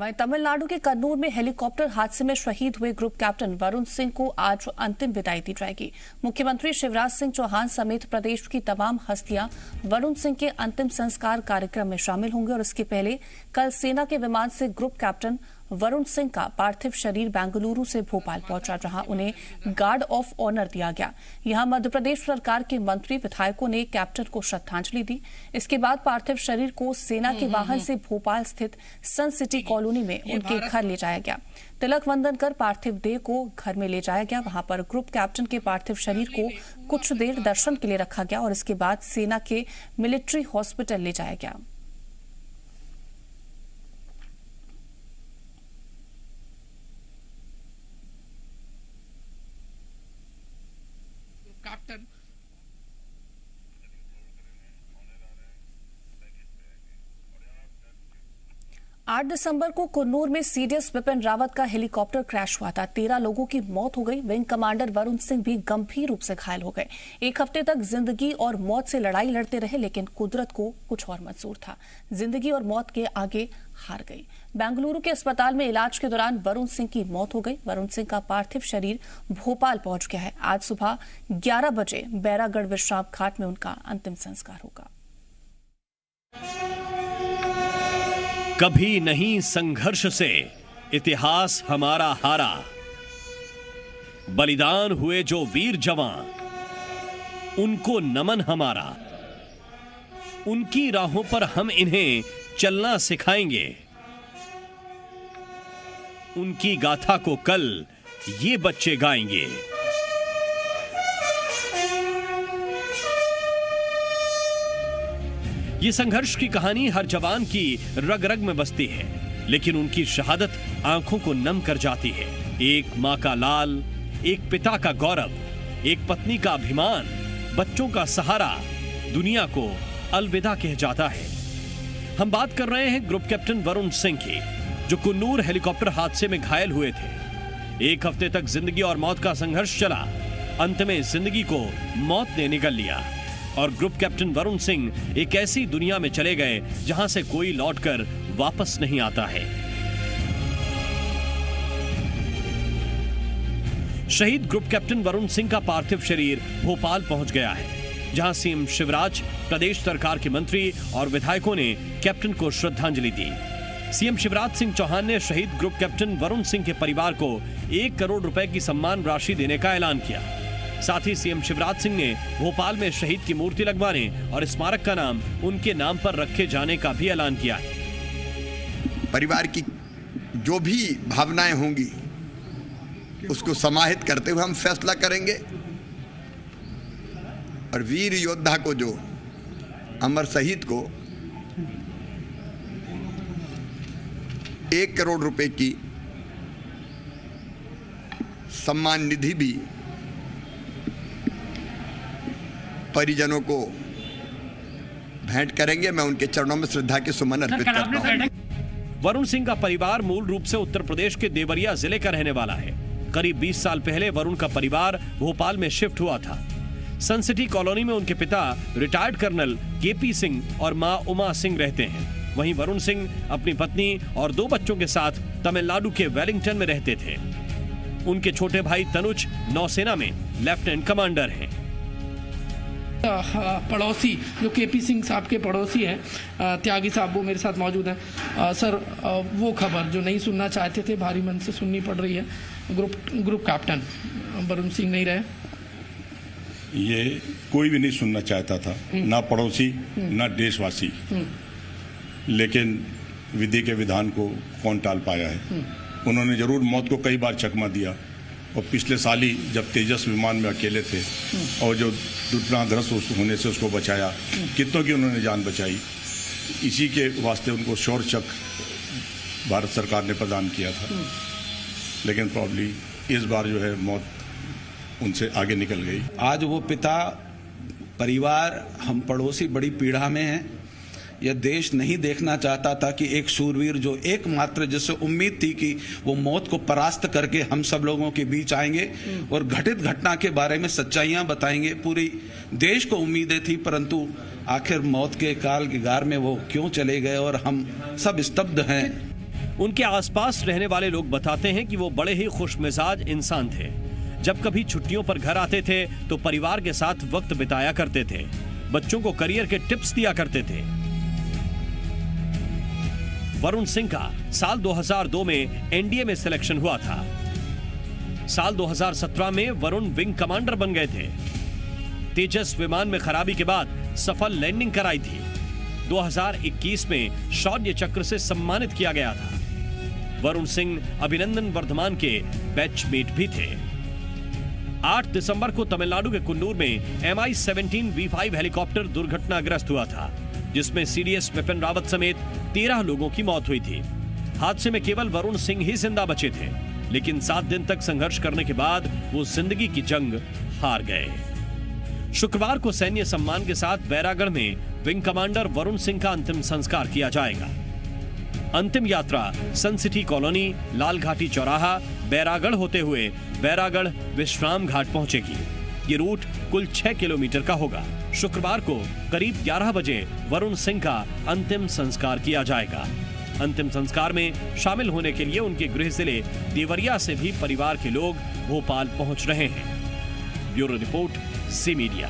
वहीं तमिलनाडु के कन्नूर में हेलीकॉप्टर हादसे में शहीद हुए ग्रुप कैप्टन वरुण सिंह को आज अंतिम विदाई दी जाएगी। मुख्यमंत्री शिवराज सिंह चौहान समेत प्रदेश की तमाम हस्तियां वरुण सिंह के अंतिम संस्कार कार्यक्रम में शामिल होंगे और इसके पहले कल सेना के विमान से ग्रुप कैप्टन वरुण सिंह का पार्थिव शरीर बेंगलुरु से भोपाल पहुंचा, जहां उन्हें गार्ड ऑफ ऑनर दिया गया। यहां मध्य प्रदेश सरकार के मंत्री विधायकों ने कैप्टन को श्रद्धांजलि दी। इसके बाद पार्थिव शरीर को सेना के वाहन से भोपाल स्थित सन सिटी कॉलोनी में उनके घर ले जाया गया। तिलक वंदन कर पार्थिव देह को घर में ले जाया गया। वहां पर ग्रुप कैप्टन के पार्थिव शरीर को कुछ देर दर्शन के लिए रखा गया और इसके बाद सेना के मिलिट्री हॉस्पिटल ले जाया गया। कैप्टन 8 दिसंबर को कुन्नूर में सीडीएस विपिन रावत का हेलीकॉप्टर क्रैश हुआ था। 13 लोगों की मौत हो गई। विंग कमांडर वरुण सिंह भी गंभीर रूप से घायल हो गए। एक हफ्ते तक जिंदगी और मौत से लड़ाई लड़ते रहे, लेकिन कुदरत को कुछ और मंजूर था। जिंदगी और मौत के आगे हार गई। बेंगलुरु के अस्पताल में इलाज के दौरान वरुण सिंह की मौत हो गई। वरुण सिंह का पार्थिव शरीर भोपाल पहुंच गया है। आज सुबह 11 बजे बैरागढ़ विश्राम घाट में उनका अंतिम संस्कार होगा। कभी नहीं संघर्ष से इतिहास हमारा हारा, बलिदान हुए जो वीर जवान, उनको नमन हमारा। उनकी राहों पर हम इन्हें चलना सिखाएंगे। उनकी गाथा को कल ये बच्चे गाएंगे। ये संघर्ष की कहानी हर जवान की रग रग में बसती है, लेकिन उनकी शहादत आंखों को नम कर जाती है। एक मां का लाल, एक पिता का गौरव, एक पत्नी का अभिमान, बच्चों का सहारा दुनिया को अलविदा कह जाता है। हम बात कर रहे हैं ग्रुप कैप्टन वरुण सिंह की, जो कुन्नूर हेलीकॉप्टर हादसे में घायल हुए थे। एक हफ्ते तक जिंदगी और मौत का संघर्ष चला। अंत में जिंदगी को मौत ने निगल लिया और ग्रुप कैप्टन वरुण सिंह एक ऐसी दुनिया में चले गए जहां से कोई लौटकर वापस नहीं आता है। शहीद ग्रुप कैप्टन वरुण सिंह का पार्थिव शरीर भोपाल पहुंच गया है, जहां सीएम शिवराज, प्रदेश सरकार के मंत्री और विधायकों ने कैप्टन को श्रद्धांजलि दी। सीएम शिवराज सिंह चौहान ने शहीद ग्रुप कैप्टन वरुण सिंह के परिवार को 1 करोड़ रुपए की सम्मान राशि देने का ऐलान किया। साथ ही सीएम शिवराज सिंह ने भोपाल में शहीद की मूर्ति लगवाने और स्मारक का नाम उनके नाम पर रखे जाने का भी ऐलान किया है। परिवार की जो भी भावनाएं होंगी उसको समाहित करते हुए हम फैसला करेंगे और वीर योद्धा को, जो अमर शहीद को 1 करोड़ रुपए की सम्मान निधि भी परिजनों को भेंट करेंगे। मैं उनके चरणों में श्रद्धा के सुमन अर्पित करता हूं। वरुण सिंह का परिवार मूल रूप से उत्तर प्रदेश के देवरिया जिले का रहने वाला है। करीब 20 साल पहले वरुण का परिवार भोपाल में शिफ्ट हुआ था। सन सिटी कॉलोनी में उनके पिता रिटायर्ड कर्नल केपी सिंह और मां उमा सिंह रहते हैं। वहीं वरुण सिंह अपनी पत्नी और 2 बच्चों के साथ तमिलनाडु के वेलिंगटन में रहते थे। उनके छोटे भाई तनुज नौसेना में लेफ्टिनेंट कमांडर हैं। पड़ोसी जो केपी सिंह साहब के पड़ोसी हैं, त्यागी साहब, वो मेरे साथ मौजूद हैं। सर, वो खबर जो नहीं सुनना चाहते थे, भारी मन से सुननी पड़ रही है। ग्रुप कैप्टन वरुण सिंह नहीं रहे। ये कोई भी नहीं सुनना चाहता था, ना पड़ोसी ना देशवासी, लेकिन विधि के विधान को कौन टाल पाया है। उन्होंने जरूर मौत को कई बार चकमा दिया और पिछले साल ही जब तेजस विमान में अकेले थे और जो दुर्घटनाग्रस्त होने से उसको बचाया, कितनों की उन्होंने जान बचाई। इसी के वास्ते उनको शौर्य चक्र भारत सरकार ने प्रदान किया था। लेकिन प्रॉब्ली इस बार जो है मौत उनसे आगे निकल गई। आज वो पिता, परिवार, हम पड़ोसी बड़ी पीड़ा में हैं। यह देश नहीं देखना चाहता था कि एक शूरवीर जो एकमात्र जिससे उम्मीद थी कि वो मौत को परास्त करके हम सब लोगों के बीच आएंगे और घटित घटना के बारे में सच्चाइयां बताएंगे। पूरी देश को उम्मीदें थी, परंतु आखिर मौत के काल के गार में वो क्यों चले गए और हम सब स्तब्ध हैं। उनके आसपास रहने वाले लोग बताते हैं कि वो बड़े ही खुशमिजाज इंसान थे। जब कभी छुट्टियों पर घर आते थे तो परिवार के साथ वक्त बिताया करते थे, बच्चों को करियर के टिप्स दिया करते थे। वरुण सिंह का साल 2002 में एनडीए में सिलेक्शन हुआ था। साल 2017 में वरुण विंग कमांडर बन गए थे। तेजस विमान में खराबी के बाद सफल लैंडिंग कराई थी। 2021 में शौर्य चक्र से सम्मानित किया गया था। वरुण सिंह अभिनंदन वर्धमान के बैचमेट भी थे। 8 दिसंबर को तमिलनाडु के कुन्नूर में MI-17 V5 हेलीकॉप्टर दुर्घटनाग्रस्त हुआ था, जिसमें सीडीएस विपिन रावत समेत 13 लोगों की मौत हुई थी। हादसे में केवल वरुण सिंह ही जिंदा बचे थे, लेकिन 7 दिन तक संघर्ष करने के बाद वो जिंदगी की जंग हार गए। शुक्रवार को सैन्य सम्मान के साथ बैरागढ़ में विंग कमांडर वरुण सिंह का अंतिम संस्कार किया जाएगा। अंतिम यात्रा सन सिटी कॉलोनी, लाल घाटी चौराहा, बैरागढ़ होते हुए बैरागढ़ विश्राम घाट पहुंचेगी। ये रूट कुल 6 किलोमीटर का होगा। शुक्रवार को करीब 11 बजे वरुण सिंह का अंतिम संस्कार किया जाएगा। अंतिम संस्कार में शामिल होने के लिए उनके गृह जिले देवरिया से भी परिवार के लोग भोपाल पहुंच रहे हैं। Bureau report, C media.